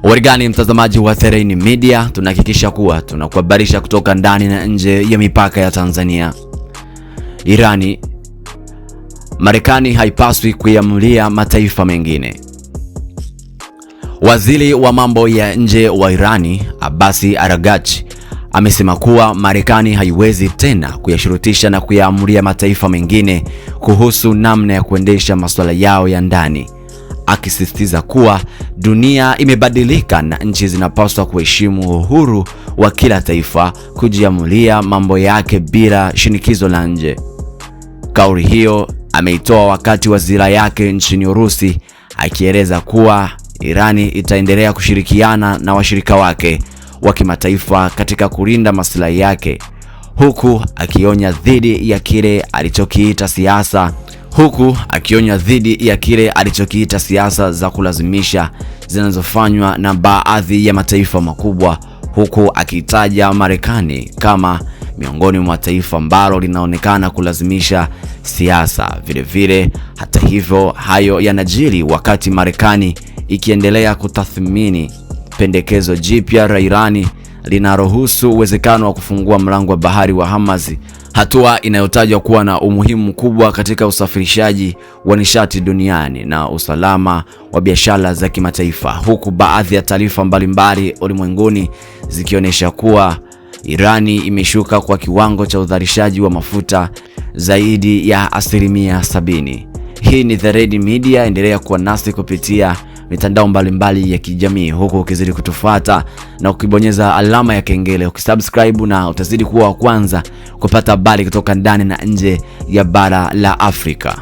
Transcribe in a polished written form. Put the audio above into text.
Warigani mtazamaji wa Terrain Media, tunahakikisha kuwa tunakuhabarisha kutoka ndani na nje ya mipaka ya Tanzania. Irani, Marekani haipaswi kuyamulia mataifa mengine. Waziri wa mambo ya nje wa Irani, Abbas Araghchi, amesema kuwa Marekani haiwezi tena kuyashurutisha na kuyaamulia mataifa mengine kuhusu namna ya kuendesha masuala yao ya ndani, akisisitiza kuwa dunia imebadilika na nchi zinapaswa kuheshimu uhuru wa kila taifa kujiamulia mambo yake bila shinikizo la nje. Kauli hiyo ameitoa wakati wa ziara yake nchini Urusi, akieleza kuwa Irani itaendelea kushirikiana na washirika wake wa kimataifa katika kulinda maslahi yake, huku akionya dhidi ya kile alichokiita siasa za kulazimisha zinazofanywa na baadhi ya mataifa makubwa, huku akitaja Marekani kama miongoni mwa taifa ambalo linaonekana kulazimisha siasa vilevile. Hata hivyo, hayo yanajiri wakati Marekani ikiendelea kutathmini pendekezo jipya la Irani linaruhusu uwezekano wa kufungua mlango wa bahari wa Hormuz, hatua inayotajwa kuwa na umuhimu mkubwa katika usafirishaji wa nishati duniani na usalama wa biashara za kimataifa, huku baadhi ya taarifa mbalimbali ulimwenguni zikionyesha kuwa Irani imeshuka kwa kiwango cha uzalishaji wa mafuta zaidi ya 70%. Hii ni Terrain Media, endelea kuwa nasi kupitia mitandao mbalimbali ya kijamii, huku ukizidi kutufuata na ukibonyeza alama ya kengele, ukisubscribe, na utazidi kuwa wa kwanza kupata habari kutoka ndani na nje ya bara la Afrika.